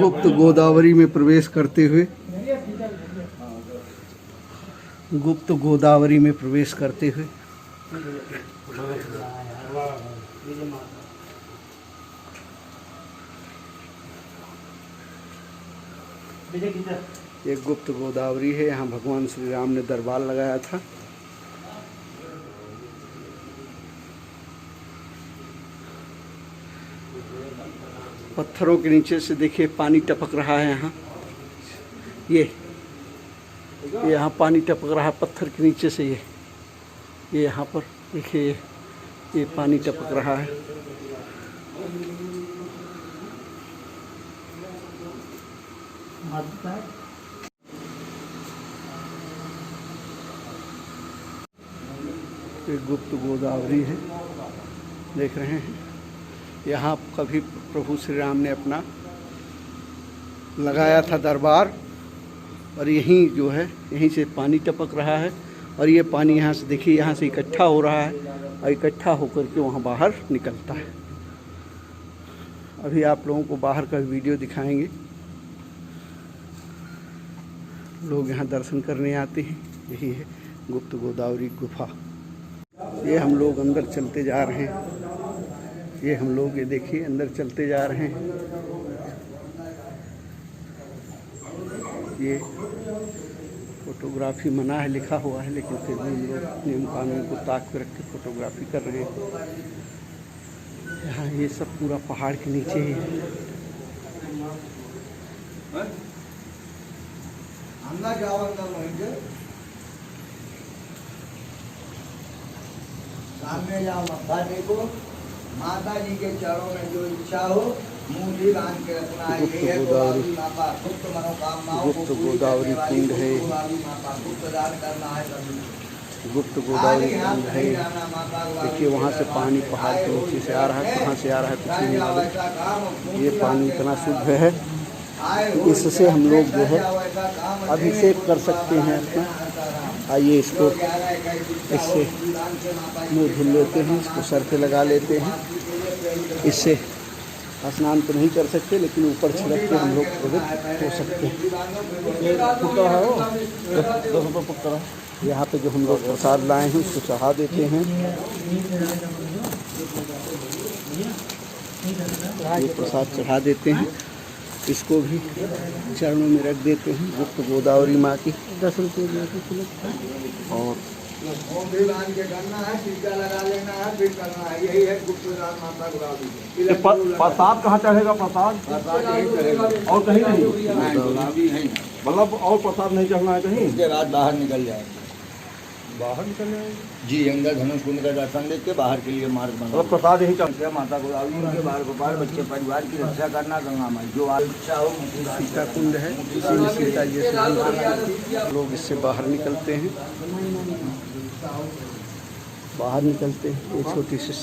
गुप्त गोदावरी में प्रवेश करते हुए, गुप्त गोदावरी में प्रवेश करते हुए ये गुप्त गोदावरी है। यहाँ भगवान श्री राम ने दरबार लगाया था। पत्थरों के नीचे से देखिए पानी टपक रहा है। यहाँ ये यहाँ पानी टपक रहा है पत्थर के नीचे से। ये यहाँ पर देखिए ये पानी टपक रहा है। ये गुप्त गोदावरी है, देख रहे हैं। यहाँ कभी प्रभु श्री राम ने अपना लगाया था दरबार, और यहीं जो है यहीं से पानी टपक रहा है। और ये पानी यहाँ से देखिए यहाँ से इकट्ठा हो रहा है और इकट्ठा होकर के वहाँ बाहर निकलता है। अभी आप लोगों को बाहर का वीडियो दिखाएंगे। लोग यहाँ दर्शन करने आते हैं। यही है गुप्त गोदावरी गुफा। ये हम लोग अंदर चलते जा रहे हैं। ये हम लोग ये देखिए अंदर चलते जा रहे हैं। ये फोटोग्राफी मना है लिखा हुआ है, लेकिन फिर भी हम लोग नियम कानून को ताक पे रख के फोटोग्राफी कर रहे हैं। यहाँ ये सब पूरा पहाड़ के नीचे ही है। सामने जाओ, मत्था टेको, माता जी के चरणों में जो इच्छा हो मुंह बांध के रखना है। ये गोदावरी माता गुप्त मनोकामनाओं को पूरी करने वाली कुंड है। माता गुप्त दान करना है। गुप्त गोदावरी कुंड है। देखिए वहाँ से पानी पहाड़ के नीचे से आ रहा है। कहाँ से आ रहा है कुछ नहीं मालूम। ये पानी इतना शुद्ध है, इससे हम लोग जो है अभिषेक कर सकते हैं अपना। आइए इसको इससे मुँह धुल लेते हैं, इसको सर पे लगा लेते हैं। इससे स्नान तो नहीं कर सकते, लेकिन ऊपर छिड़क के हम लोग पवित्र हो सकते हैं। यहाँ पे जो हम लोग प्रसाद लाए हैं उसको चढ़ा देते हैं। ये प्रसाद चढ़ा देते हैं, इसको भी चरणों में रख देते हैं। गुप्त गोदावरी माँ की 10 रुपये और लगा लेना है, फिर करना है। यही है गुप्त माता गोदावरी। प्रसाद कहाँ चढ़ेगा? प्रसाद और कहीं नहीं, मतलब और प्रसाद नहीं चढ़ना है कहीं। उसके बाद बाहर निकल जाए। बाहर निकल जाए जी, अंदर धनुष कुंड का दर्शन लेके बाहर के लिए मार्ग बना। मतलब प्रसाद यही चढ़। माता गोदावरी के बाहर गोपाल बच्चे परिवार की रक्षा करना। गंगा माई जो इच्छा हो। सीता कुंड है, इसी में सीता जी स्नान करती थी। लोग इससे बाहर निकलते हैं, बाहर निकलते हैं। ये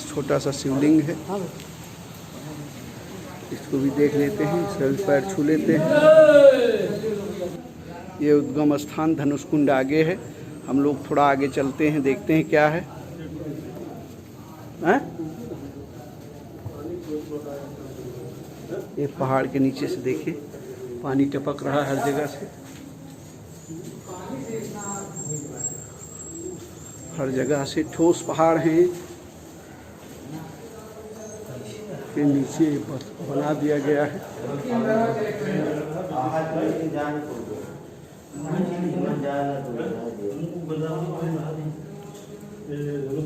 छोटा सा शिवलिंग है, इसको भी देख लेते हैं। इसका भी पैर छू लेते हैं। ये उद्गम स्थान धनुष कुंड आगे है। हम लोग थोड़ा आगे चलते हैं, देखते हैं क्या है। ये पहाड़ के नीचे से देखिए पानी टपक रहा है हर जगह से। हर जगह से ठोस पहाड़ हैं। के नीचे बना दिया गया है।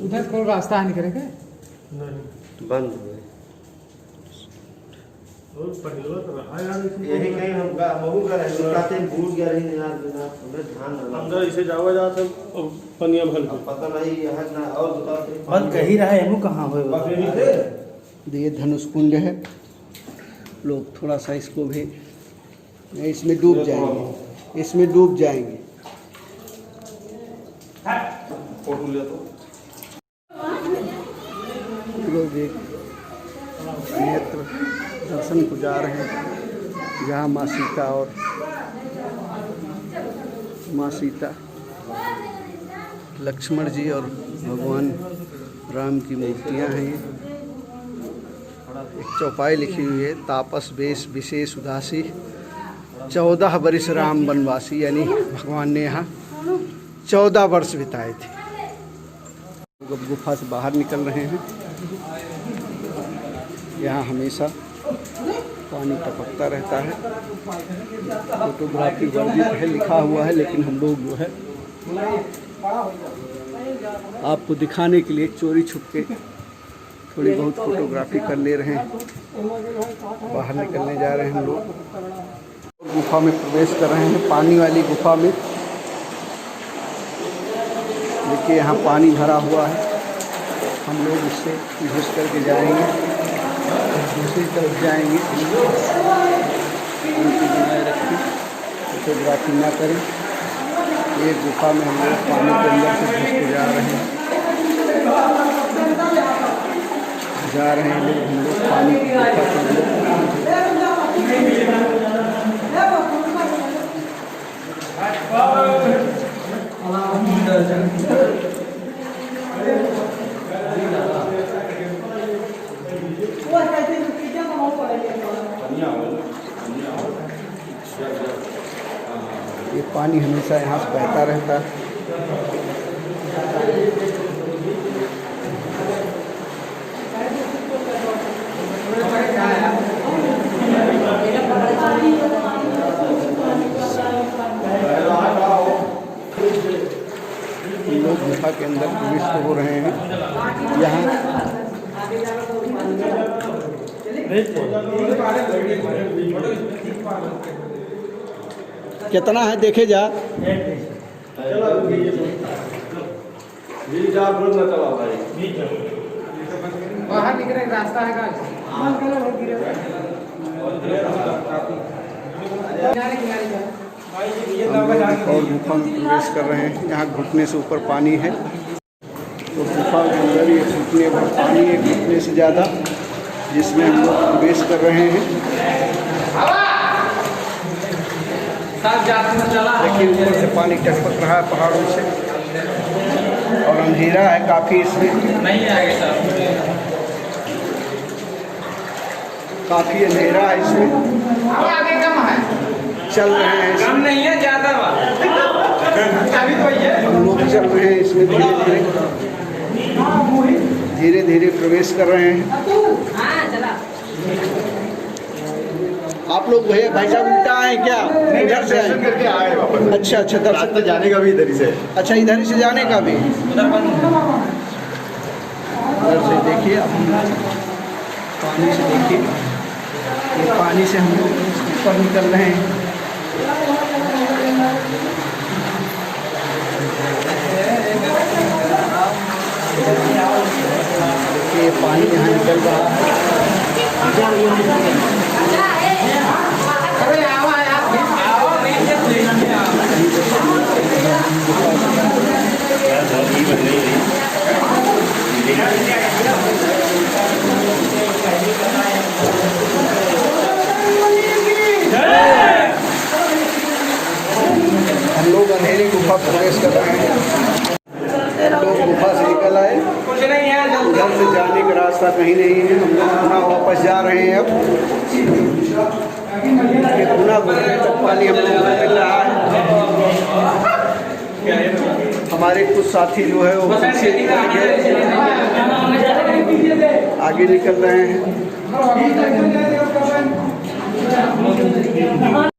उधर कोई रास्ता है निकलेगा? बंद यही कहीं हम बहु का है भूल गया नहीं ध्यान अंदर इसे जाओ जा सब पनिया भर पता नहीं यह ना और बताते बंद कही रहा है। कहाँ हो ये धनुष कुंड है। लोग थोड़ा सा इसको भी इसमें डूब जाएंगे, इसमें डूब जाएंगे। फोटो लिया तो लोग एक नेत्र दर्शन को जा रहे हैं, जहाँ माँ सीता और माँ सीता लक्ष्मण जी और भगवान राम की मूर्तियाँ हैं। एक चौपाई लिखी हुई है, तापस बेश विशेष उदासी 14 वर्ष राम वनवासी, यानी भगवान ने यहाँ 14 वर्ष बिताए थे। अब गुफा से बाहर निकल रहे हैं। यहाँ हमेशा पानी टपकता रहता है। फोटोग्राफी वर्जित है लिखा हुआ है, लेकिन हम लोग जो है आपको दिखाने के लिए चोरी छुप के थोड़ी बहुत फोटोग्राफी कर ले रहे हैं। बाहर निकलने जा रहे हैं हम लोग। गुफा में प्रवेश कर रहे हैं, पानी वाली गुफा में। देखिए यहाँ पानी भरा हुआ है। हम लोग इससे घुस करके जाएंगे, दूसरी तरफ जाएंगे। बनाए रखें, फोटोग्राफी ना करें। ये गुफा में हम लोग पानी के अंदर से घुस के जा रहे हैं लोग। हम लोग पानी की गुफा के अंदर। ये पानी हमेशा यहाँ से बहता रहता है। लोग गुफा के अंदर प्रविष्ट हो रहे हैं। यहाँ कितना है देखे जा। बाहर निकलने का रास्ता है और गुफा में प्रवेश कर रहे हैं। यहाँ घुटने से ऊपर पानी है, तो गुफा के अंदर ये घुटने पर पानी है, घुटने से ज़्यादा, जिसमें हम लोग प्रवेश कर रहे हैं। देखिए ऊपर से पानी टपक रहा है पहाड़ों से, और अंधेरा है काफ़ी इसमें। नहीं आएगा सर, काफ़ी अंधेरा है इसमें। आगे कम है, चल रहे हैं, कम नहीं है, ज़्यादा अभी तो ये हम लोग चल रहे हैं इसमें। धीरे धीरे प्रवेश कर रहे हैं। आप लोग भाई साहब उल्टा आए क्या? इधर से दर्शन करके आए वापस। अच्छा अच्छा, दर्शन जाने का भी इधर ही से। अच्छा, इधर ही से जाने का भी। इधर से देखिए, पानी से देखिए, ये पानी से हम लोग ऊपर निकल रहे हैं। देखिए पानी यहाँ निकल रहा है। हम लोग अंधेरी गुफा प्रवेश कर रहे हैं। हम लोग गुफा से निकल आए, उधर से जाने का रास्ता कहीं नहीं है। हम लोग पुनः वापस जा रहे हैं। अब पुनः घुटने तक पानी हम लोग को मिल रहा है। हमारे कुछ साथी जो है वो आगे निकल रहे हैं।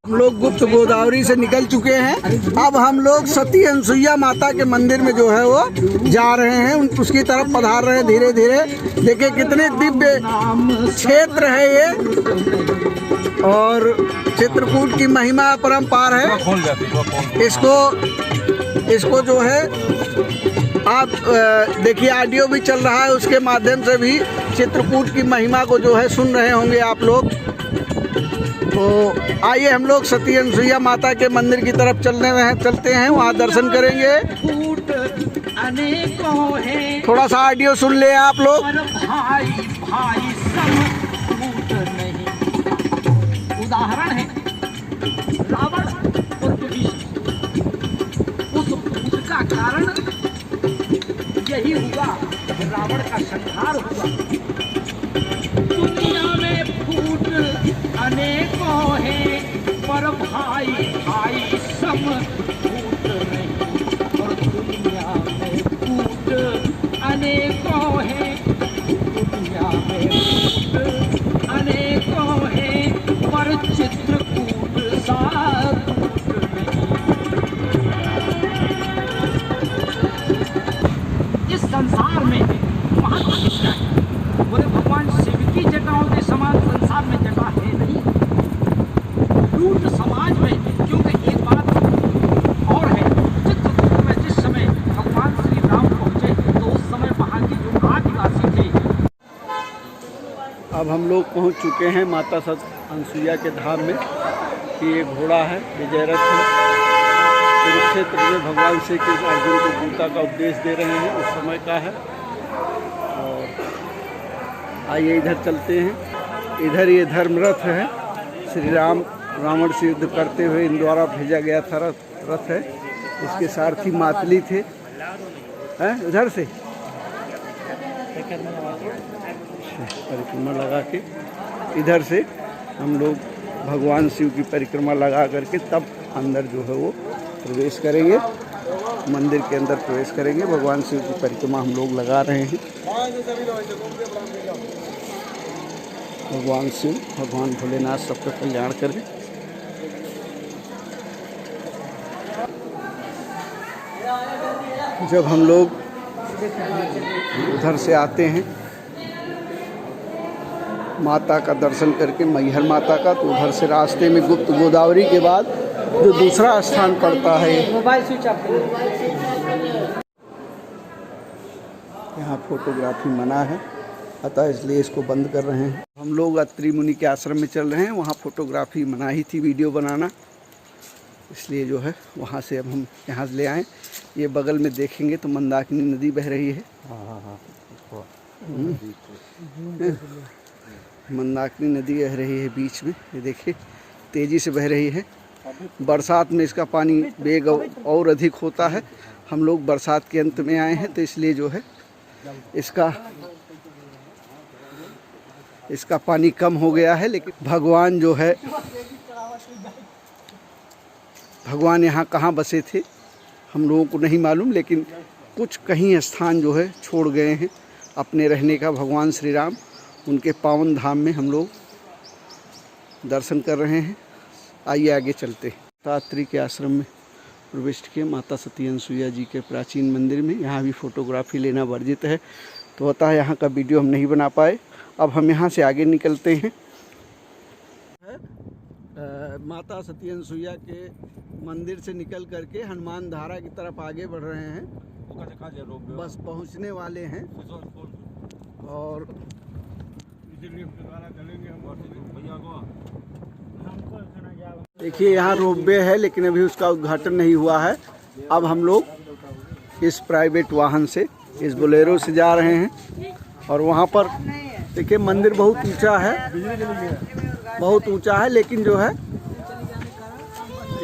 हम लोग गुप्त गोदावरी से निकल चुके हैं। अब हम लोग सती अनसुईया माता के मंदिर में जो है वो जा रहे हैं, उसकी तरफ पधार रहे हैं धीरे धीरे। देखिए कितने दिव्य क्षेत्र है ये, और चित्रकूट की महिमा परंपार है। इसको जो है आप देखिए, ऑडियो भी चल रहा है, उसके माध्यम से भी चित्रकूट की महिमा को जो है सुन रहे होंगे आप लोग। तो आइए हम लोग सती अनसुईया माता के मंदिर की तरफ चलते हैं, वहाँ दर्शन करेंगे। थोड़ा सा ऑडियो सुन ले आप लोग। उदाहरण है रावण और विभीषण। उस फूट का कारण यही हुआ, रावण का संहार हुआ। दुनिया अनेकों हैं पर भाई भाई सब फूट नहीं, और दुनिया में फूट अनेकों हैं, दुनिया में फूट अनेकों हैं पर चित्रकूट सा फूट नहीं। इस संसार में महत्व किसका है? बोले भगवान शिव की जटाओं के समान संसार में जटा है नहीं। लूट समाज में, क्योंकि एक बात और है, चित्रकूट में जिस समय भगवान श्री राम पहुंचे तो उस समय वहां की जो आदिवासी थे। अब हम लोग पहुंच चुके हैं माता सत अनसुईया के धाम में। ये घोड़ा है, विजय रथ है। कुरुक्षेत्र में भगवान श्री कृष्ण अर्जुन को गीता का उपदेश दे रहे हैं, उस समय का है। और आइए इधर चलते हैं। इधर ये धर्मरथ है, श्री राम रावण से युद्ध करते हुए इन द्वारा भेजा गया था रथ है। इसके सारथी मातली थे। हैं उधर से परिक्रमा लगा के इधर से हम लोग भगवान शिव की परिक्रमा लगा करके तब अंदर जो है वो प्रवेश करेंगे, मंदिर के अंदर प्रवेश करेंगे। भगवान शिव की परिक्रमा हम लोग लगा रहे हैं। भगवान शिव, भगवान भोलेनाथ सबका कल्याण करें। जब हम लोग उधर से आते हैं माता का दर्शन करके, मैहर माता का, तो उधर से रास्ते में गुप्त गोदावरी के बाद जो दूसरा स्थान पड़ता है, मोबाइल स्विच ऑफ करिए। यहाँ फोटोग्राफी मना है, अतः इसलिए इसको बंद कर रहे हैं। हम लोग अत्रि मुनि के आश्रम में चल रहे हैं, वहाँ फोटोग्राफी मना ही थी, वीडियो बनाना, इसलिए जो है वहाँ से अब हम यहाँ से ले आए। ये बगल में देखेंगे तो मंदाकिनी नदी बह रही है। मंदाकिनी नदी बह रही है बीच में, ये देखिए तेज़ी से बह रही है। बरसात में इसका पानी वेग और अधिक होता है। हम लोग बरसात के अंत में आए हैं तो इसलिए जो है इसका पानी कम हो गया है। लेकिन भगवान जो है, भगवान यहाँ कहाँ बसे थे हम लोगों को नहीं मालूम, लेकिन कुछ कहीं स्थान जो है छोड़ गए हैं अपने रहने का। भगवान श्री राम उनके पावन धाम में हम लोग दर्शन कर रहे हैं। आइए आगे चलते हैं। अत्रि के आश्रम में प्रविष्ट किए माता सती अनसुईया जी के प्राचीन मंदिर में। यहाँ भी फोटोग्राफी लेना वर्जित है, तो होता है यहाँ का वीडियो हम नहीं बना पाए। अब हम यहाँ से आगे निकलते हैं। माता सती अनसुईया के मंदिर से निकल करके हनुमान धारा की तरफ आगे बढ़ रहे हैं, बस पहुँचने वाले हैं। और देखिए यहाँ रोपवे है, लेकिन अभी उसका उद्घाटन नहीं हुआ है। अब हम लोग इस प्राइवेट वाहन से, इस बोलेरो से जा रहे हैं। और वहाँ पर देखिए मंदिर बहुत ऊंचा है, बहुत ऊंचा है, लेकिन जो है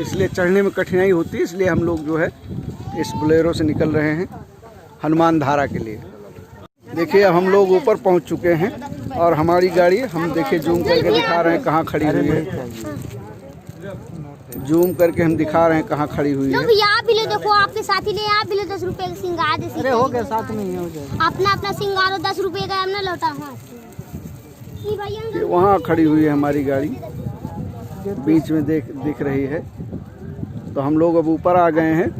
इसलिए चढ़ने में कठिनाई होती है, इसलिए हम लोग जो है इस बोलेरो से निकल रहे हैं हनुमान धारा के लिए। देखिए अब हम लोग ऊपर पहुंच चुके हैं और हमारी गाड़ी हम देखिए जूम करके दिखा रहे हैं कहाँ खड़ी हुई है। जूम करके हम दिखा रहे हैं कहाँ खड़ी हुई है। यहाँ भी ले, देखो आपके साथी ले, यहाँ भी ले 10 रुपए का सिंगार दे। अरे हो गया, साथ में ही हो जाएगा। अपना सिंगार 10 रुपए का हमने लौटा। वहाँ खड़ी हुई है हमारी गाड़ी, बीच में दिख रही है। तो हम लोग अब ऊपर आ गए हैं।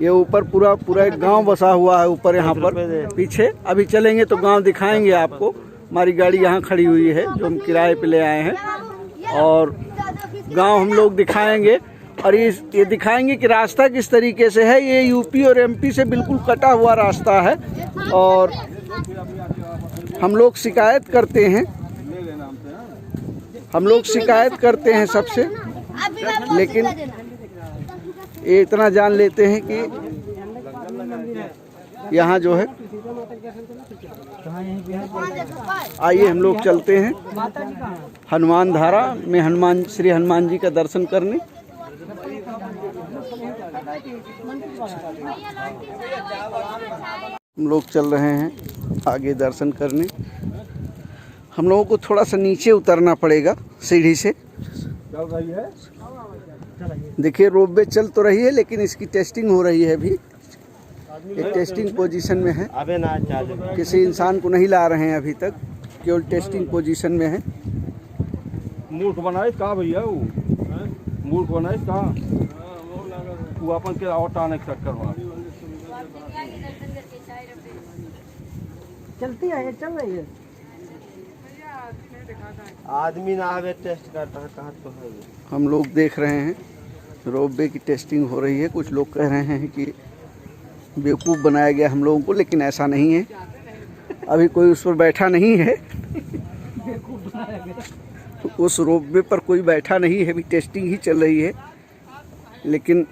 ये ऊपर पूरा एक गांव बसा हुआ है ऊपर, यहाँ पर पीछे। अभी चलेंगे तो गांव दिखाएंगे आपको। हमारी गाड़ी यहाँ खड़ी हुई है जो हम किराए पे ले आए हैं, और गांव हम लोग दिखाएंगे। और ये दिखाएंगे कि रास्ता किस तरीके से है। ये यूपी और एमपी से बिल्कुल कटा हुआ रास्ता है, और हम लोग शिकायत करते हैं, सबसे। लेकिन ये इतना जान लेते हैं कि यहाँ जो है, आइए हम लोग चलते हैं हनुमान धारा में श्री हनुमान जी का दर्शन करने। हम लोग चल रहे हैं आगे दर्शन करने। हम लोगों को थोड़ा सा नीचे उतरना पड़ेगा सीढ़ी से। चल रही है, देखिए रोपवे चल तो रही है लेकिन इसकी टेस्टिंग हो रही है अभी। एक टेस्टिंग पोजीशन में है, अबे ना चालू किसी इंसान को नहीं ला रहे हैं अभी तक, केवल टेस्टिंग पोजीशन में है। मूर्ख बनाए का भैया, वो मूर्ख बनाए का वो अपन के और टाने के चक्कर में चलती है, चल रही है। आदमी ना आवे टेस्ट करता है, कहाँ तो है ये। हम लोग देख रहे हैं रोपवे की टेस्टिंग हो रही है। कुछ लोग कह रहे हैं कि बेवकूफ़ बनाया गया हम लोगों को, लेकिन ऐसा नहीं है। अभी कोई उस पर बैठा नहीं है, उस रोपवे पर कोई बैठा नहीं है, अभी टेस्टिंग ही चल रही है। लेकिन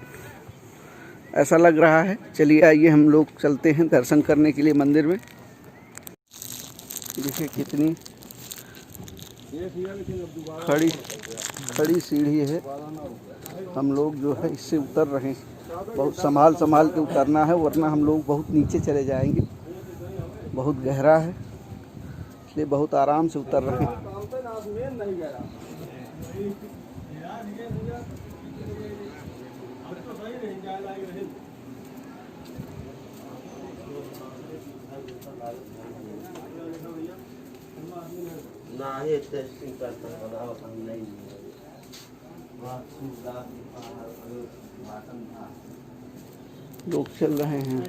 ऐसा लग रहा है। चलिए आइए हम लोग चलते हैं दर्शन करने के लिए मंदिर में। देखिए कितनी खड़ी सीढ़ी है। हम लोग जो है इससे उतर रहे हैं, बहुत संभाल के उतरना है, वरना हम लोग बहुत नीचे चले जाएंगे। बहुत गहरा है, इसलिए बहुत आराम से उतर रहे हैं। ना ही टेस्टिंग करता है, बनाओ हम नहीं लोग चल रहे हैं।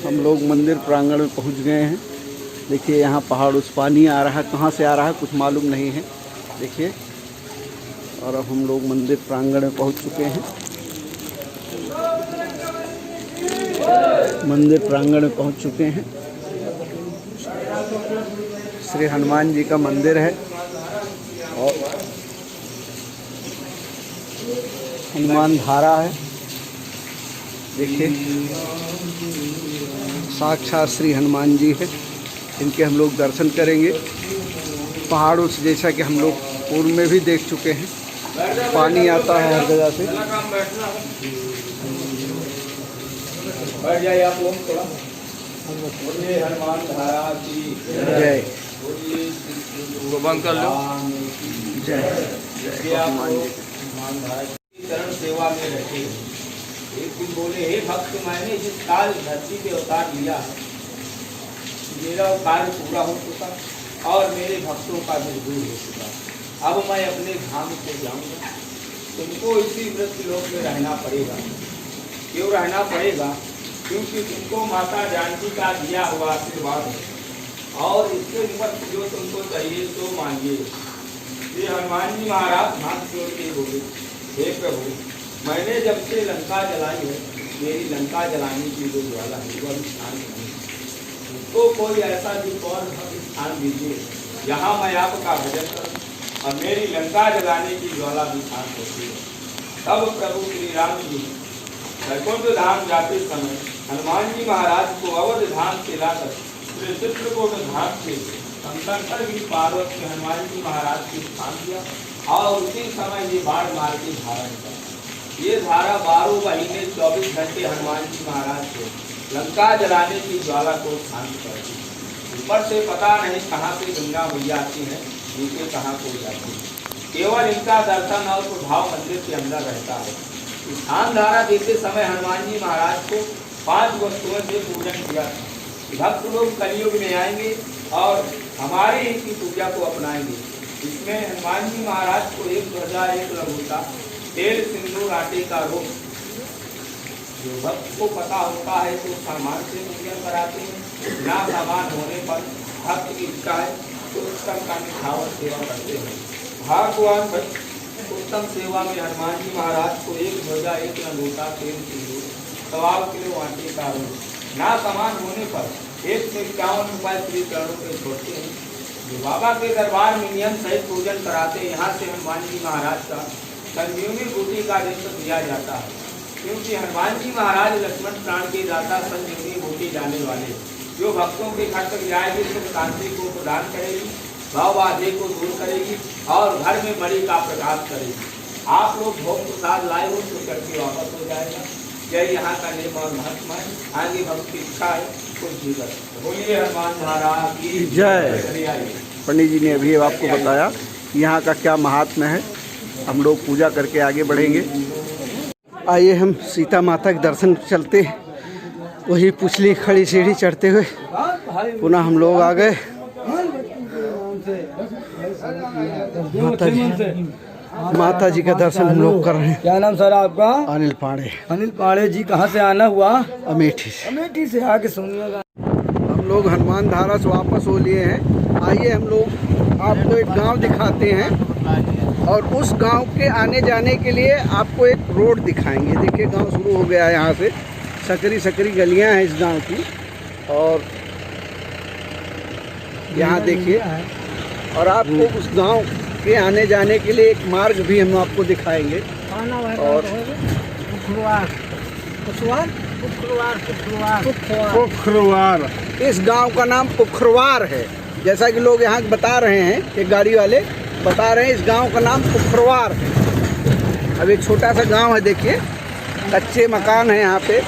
हम लोग मंदिर प्रांगण में पहुंच गए हैं। देखिए यहाँ पहाड़ उस पानी आ रहा है, कहाँ से आ रहा है कुछ मालूम नहीं है। देखिए, और अब हम लोग मंदिर प्रांगण में पहुंच चुके हैं। मंदिर प्रांगण में पहुंच चुके हैं। श्री हनुमान जी का मंदिर है और हनुमान धारा है। देखिए साक्षात श्री हनुमान जी है, इनके हम लोग दर्शन करेंगे। पहाड़ों से, जैसा कि हम लोग पूर्व में भी देख चुके हैं, पानी आता है हर जगह से। बैठ जाइए आप लोग थोड़ा। बोलिए हनुमान धारा की जय। बंद कर लो। जय हनुमान धारा की चरण सेवा में रखे। एक दिन बोले, हे भक्त, मैंने जिस काल धरती पे अवतार लिया है, मेरा कार्य पूरा हो चुका और मेरे भक्तों का भी दूर हो चुका। अब मैं अपने धाम से जाऊंगा। तुमको इसी मृत्युलोक में रहना पड़ेगा। क्यों रहना पड़ेगा? क्योंकि तुमको माता जानकी का दिया हुआ आशीर्वाद है और इसके ऊपर जो तुमको चाहिए तो मांगिए। ये हनुमान जी महाराज हाथ जोड़ के बोले, हे प्रभु, मैंने जब से लंका जलाई है, मेरी लंका जलाने की जो ज्वाला है वह स्थान नहीं। तो कोई ऐसा भी कौन स्थान दीजिए जहाँ मैं आपका भजन करूँ और मेरी लंका जलाने की ज्वाला भी शांत होती है। तब प्रभु श्री राम जी वैकुंठ धाम जाते समय हनुमान जी महाराज को अवध धाम से लाकर श्री चित्रकूट धाम से शंकर भी पार्वती हनुमान जी महाराज को स्थान दिया और उसी समय ये बाढ़ मार के धारा निकला। ये धारा 12 महीने 24 घंटे हनुमान जी महाराज को लंका जलाने की ज्वाला को शांत करती। ऊपर से पता नहीं कहाँ से गंगा मैया आती है, नीचे कहाँ को जाती है। केवल इनका दर्शन और प्रभाव मंदिर के अंदर रहता है। ध्यान धारा देते समय हनुमान जी महाराज को 5 वस्तुओं से पूजन किया। भक्त लोग कलयुग में आएंगे और हमारे इनकी पूजा को अपनाएंगे। इसमें हनुमान जी महाराज को 1 ध्वजा 1 लंगोटा, तेल सिंदूर आटे का रोग। जो भक्त को पता होता है तो सामान से पूजन कराते हैं। ना सामान होने पर भक्त की इच्छा है तो उत्तम का निछावर सेवा करते हैं। भगवान भक्त उत्तम सेवा में हनुमान जी महाराज को 1 ध्वजा 1 लंगोटा, तेल सिंदूर, 1.25 किलो आटे का रोग। ना सामान होने पर 151 रुपये श्री चरणों पे छोड़ते हैं। जो बाबा के दरबार में नियम सहित पूजन कराते हैं, यहाँ से हनुमान जी महाराज का संजीवनी बूटी का रिश्त दिया जाता है। क्योंकि हनुमान जी महाराज लक्ष्मण प्राण के दाता, संजीवनी बूटी डालने वाले, जो भक्तों के घर तक जाएगी, सुख शांति को प्रदान करेगी, भाव बाधे को दूर करेगी और घर में बड़ी का प्रकाश करेगी। आप लोग भोग प्रसाद लाए हो तो करके वापस हो जाएगा। जय यहाँ का निर्मल महात्मा है, आगे भक्त की इच्छा है कुछ भी कर। बोलिए हनुमान महाराज की जय। पंडित जी ने अभी आपको बताया यहाँ का क्या महात्म्य है। हम लोग पूजा करके आगे बढ़ेंगे। आइए हम सीता माता के दर्शन चलते हैं। वही पुछली खड़ी सीढ़ी चढ़ते हुए पुनः हम लोग आ गए। माता जी का दर्शन हम लोग कर रहे हैं। क्या नाम सर आपका? अनिल पांडे। अनिल पांडे जी, कहाँ से आना हुआ? अमेठी से। अमेठी से आके सुनिएगा। हम लोग हनुमान धारा से वापस हो लिए हैं। आइए हम लोग आपको एक गांव दिखाते हैं और उस गांव के आने जाने के लिए आपको एक रोड दिखाएंगे। देखिए गांव शुरू हो गया है यहाँ से। सकरी सकरी गलियाँ हैं इस गांव की और यहाँ देखिए। और आपको उस गांव के आने जाने के लिए एक मार्ग भी हम आपको दिखाएंगे। और पुखरवार, इस गांव का नाम पुखरवार है। जैसा कि लोग यहाँ बता रहे हैं, एक गाड़ी वाले बता रहे हैं इस गांव का नाम पुखरवार है। अब एक छोटा सा गांव है, देखिए कच्चे मकान है यहाँ पे,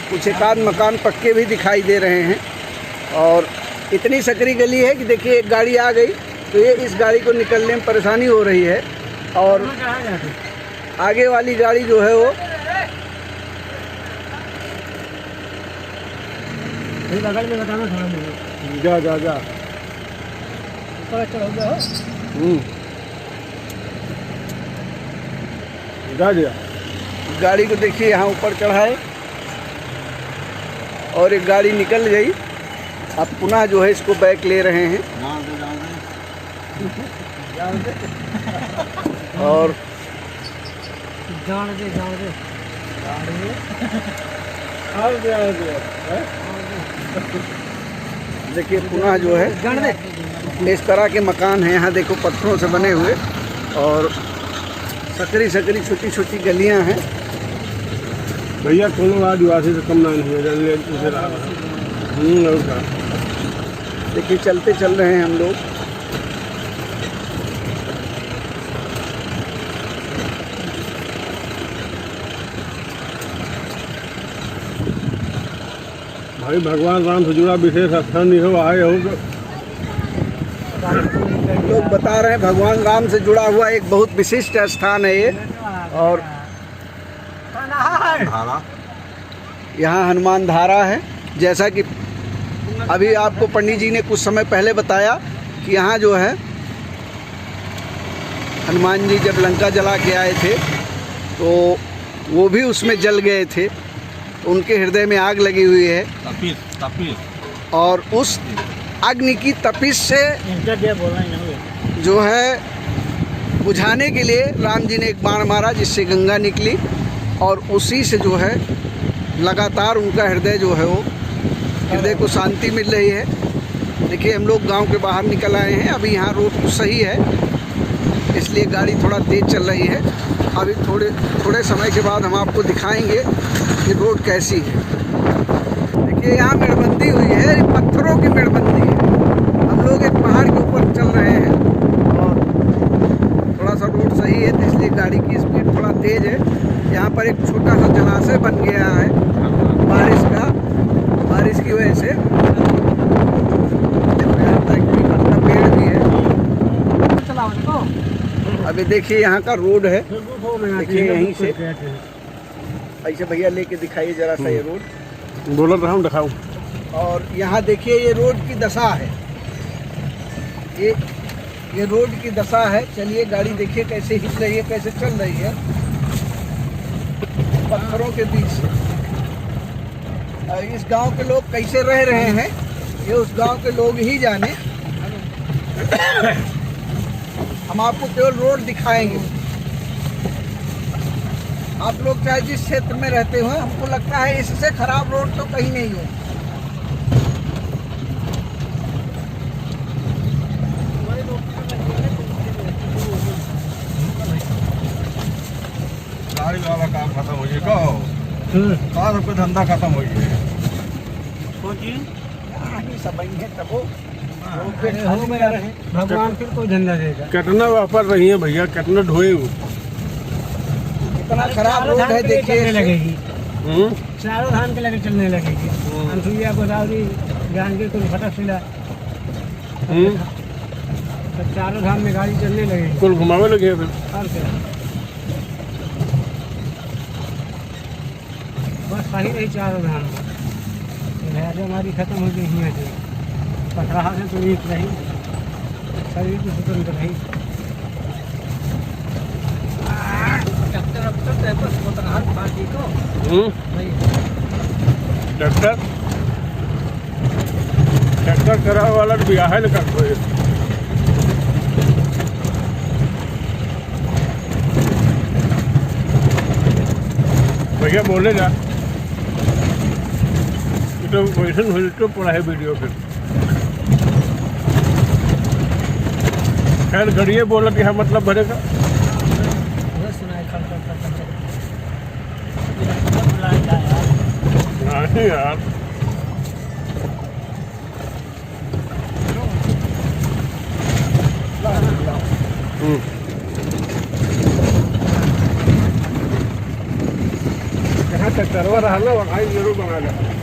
कुछ एक आध मकान पक्के भी दिखाई दे रहे हैं। और इतनी सकरी गली है कि देखिए एक गाड़ी आ गई तो ये इस गाड़ी को निकलने में परेशानी हो रही है। और आगे वाली गाड़ी जो है वो बगल में बताना थोड़ा मुझे। जा जा जा जा जा। गाड़ी को देखिए यहाँ ऊपर चढ़ाए और एक गाड़ी निकल गई। अब पुनः जो है इसको बैक ले रहे हैं। और देखिए पुनः जो है इस तरह के मकान हैं यहाँ। देखो पत्थरों से बने हुए और सकरी सकरी छोटी छोटी गलियां हैं। भैया कोनो आदिवासी से कम नहीं है। देखिए चलते चल रहे हैं हम लोग। भाई भगवान राम से जुड़ा विशेष स्थान नहीं हो आए हो। लोग बता रहे हैं भगवान राम से जुड़ा हुआ एक बहुत विशिष्ट स्थान है ये। और यहाँ हनुमान धारा है। जैसा कि अभी आपको पंडित जी ने कुछ समय पहले बताया कि यहाँ जो है हनुमान जी जब लंका जला के आए थे तो वो भी उसमें जल गए थे। उनके हृदय में आग लगी हुई है और उस अग्नि की तपिश से जो है बुझाने के लिए राम जी ने एक बाण मारा जिससे गंगा निकली और उसी से जो है लगातार उनका हृदय जो है वो हृदय को शांति मिल रही है। देखिए हम लोग गांव के बाहर निकल आए हैं। अभी यहाँ रोड तो सही है इसलिए गाड़ी थोड़ा तेज़ चल रही है। अभी थोड़े समय के बाद हम आपको दिखाएंगे कि रोड कैसी है। देखिए यहाँ मेड़बंदी हुई है, पत्थरों की मेड़बंदी है। हम लोग एक पहाड़ के ऊपर चल रहे हैं और थोड़ा सा रोड सही है तो इसलिए गाड़ी की स्पीड थोड़ा तेज़ है। यहाँ पर एक छोटा सा जलाशय बन गया है बारिश की वजह से। पेड़ भी है। अभी देखिए यहाँ का रोड है। देखिए यहीं से ऐसे भैया लेके दिखाइए जरा सा ये रोड। बोला तो हम दिखाऊं। और यहाँ देखिए ये रोड की दशा है। ये रोड की दशा है। चलिए गाड़ी देखिए कैसे हिल रही है, कैसे चल रही है पत्थरों के बीच से। इस गांव के लोग कैसे रह रहे हैं ये उस गांव के लोग ही जाने। हम आपको केवल रोड दिखाएंगे। आप लोग चाहे जिस क्षेत्र में रहते हो, हमको लगता है इससे खराब रोड तो कहीं नहीं हो। गाड़ी वाला काम खत्म हो गया। कार पे धंधा खत्म हो गया। भगवान फिर कोई धंधा देगा। कितना वापर रही है भैया, कितना ढोए। इतना खराब रोड है देखिए। लगेगी चारों धाम के लगे चलने लगेगी। अनसुईया गोदावरी जांजगीर कुल फटक सिला तो चारों धाम में गाड़ी चलने लगेगी। कुल घुमावे लगे फिर। और क्या बस सही रही चारों धाम लिहाजा हमारी खत्म हो गई यहाँ से पटराहा से तो रीत रही शरीर की स्वतंत्र रही। ट्रैक्टर करा वाला ब्याह है लेकर भैया बोले ना तो वैसे तो पड़ा है वीडियो फिर खैर गड़िए बोला कि हाँ मतलब भरेगा नहीं यार जहाँ तक करवा रहा ना वहाँ जरूर बना जाए।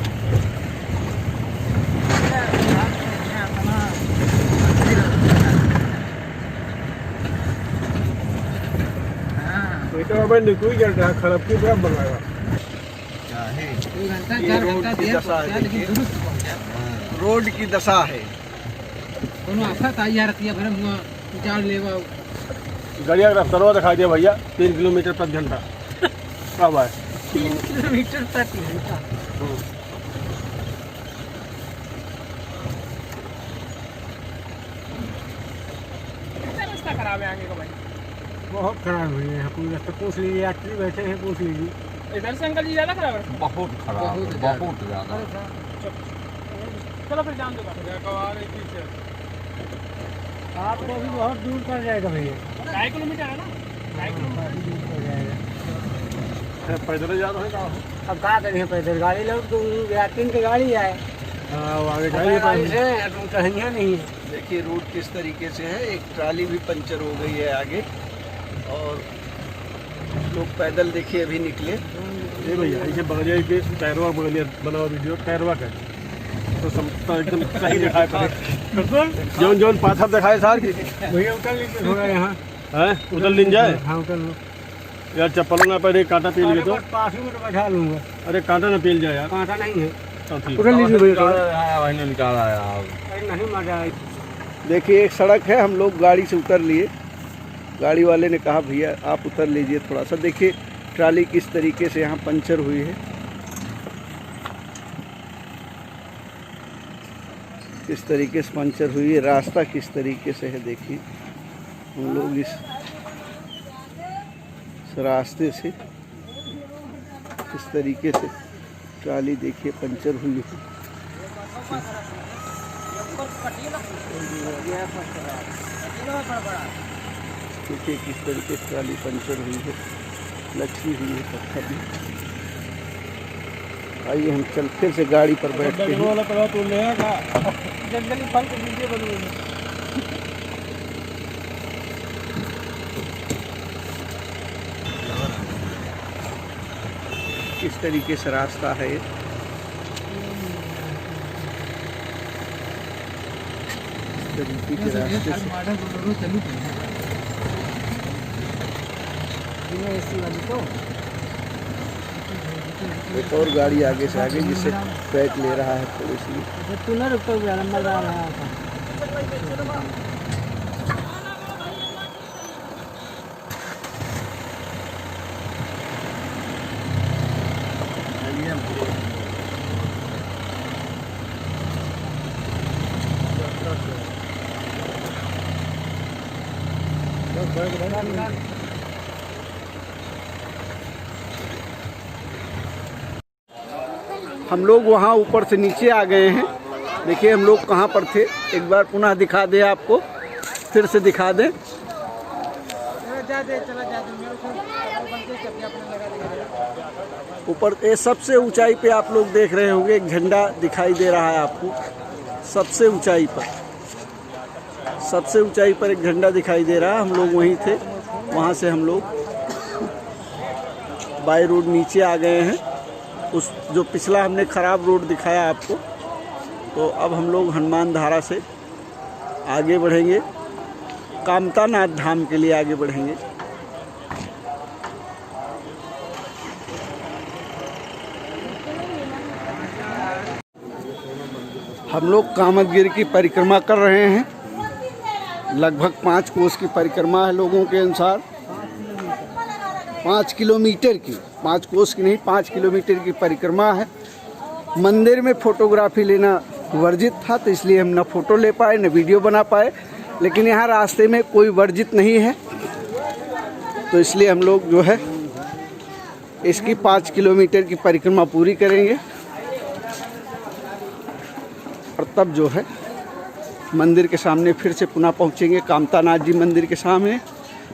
तो अब निकल जाता है खराब की तरफ बनाएगा। ये रोड की दशा है, रोड की दशा है। गाड़िया का रास्ता दिखाई दिया भैया 3 किलोमीटर प्रति घंटा कब आए 3 किलोमीटर प्रति घंटा। खराब है आगे का भाई बहुत खराब हुई है। कोई रास्ता पूछ लीजिए यात्री बैठे हैं पूछ लीजिए। इधर से अंकल जी ज़्यादा खराब है। बहुत खराब बहुत ज़्यादा। चलो फिर जान दो आपको भी बहुत दूर पड़ जाएगा भैया। 2.5 किलोमीटर है ना 2.5 किलोमीटर पड़ जाएगा। पैदल जा रहे हैं अब क्या करें पैदल गाड़ी लोग तो यात्री की गाड़ी आए आगे गाड़ी से कहीं नहीं है। देखिए रोड किस तरीके से है। एक ट्राली भी पंचर हो गई है आगे और लोग पैदल देखिए अभी निकले। ये भैया ऐसे बगलिया के टायरवा बगलिया बनाओ वीडियो टायरवा का तो एकदम सही दिखाए पड़े जौन जौन पाथर दिखाए सार की भैया उतर लीजिए थोड़ा यहाँ है उधर लिन जाए। हाँ उतर लो यार चप्पल ना पहले कांटा पील गए तो पास में तो बैठा लूँगा। अरे कांटा ना पील जाए यार कांटा नहीं है उधर लीजिए भैया निकाला यार नहीं मजा आई। देखिए एक सड़क है, हम लोग गाड़ी से उतर लिए। गाड़ी वाले ने कहा भैया आप उतर लीजिए थोड़ा सा। देखिए ट्राली किस तरीके से यहाँ पंचर हुई है, किस तरीके से पंचर हुई है, रास्ता किस तरीके से है। देखिए हम लोग इस रास्ते से किस तरीके से ट्राली देखिए पंचर हुई है। देखिए किस तरीके से ट्राली पंचर हुई है, लटकी हुई है पत्थर में। आइए हम चल फिर से गाड़ी पर बैठते हैं। जंगली फल के वीडियो बनवाएंगे। किस तरीके से रास्ता है ये। तरीके के रास्ते से एक और गाड़ी आगे से आगे जिससे बैठ ले रहा है थोड़ी सी। तू ना रुकता हुआ नंबर आ रहा था। हम लोग वहाँ ऊपर से नीचे आ गए हैं। देखिए हम लोग कहाँ पर थे, एक बार पुनः दिखा दें आपको, फिर से दिखा दें। ऊपर ये सबसे ऊंचाई पे आप लोग देख रहे होंगे एक झंडा दिखाई दे रहा है आपको। सबसे ऊंचाई पर एक झंडा दिखाई दे रहा है। हम लोग वहीं थे, वहाँ से हम लोग बाई रोड नीचे आ गए हैं उस जो पिछला हमने ख़राब रोड दिखाया आपको, तो अब हम लोग हनुमान धारा से आगे बढ़ेंगे, कामतानाथ धाम के लिए आगे बढ़ेंगे। हम लोग कामतगिरी की परिक्रमा कर रहे हैं। लगभग 5 कोस की परिक्रमा है लोगों के अनुसार, 5 किलोमीटर की, 5 कोस की नहीं, 5 किलोमीटर की परिक्रमा है। मंदिर में फ़ोटोग्राफी लेना वर्जित था, तो इसलिए हम ना फ़ोटो ले पाए न वीडियो बना पाए, लेकिन यहाँ रास्ते में कोई वर्जित नहीं है, तो इसलिए हम लोग जो है इसकी 5 किलोमीटर की परिक्रमा पूरी करेंगे और तब जो है मंदिर के सामने फिर से पुनः पहुँचेंगे। कामतानाथ जी मंदिर के सामने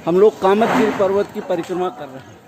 हम लोग कामतगिरी पर्वत की परिक्रमा कर रहे हैं।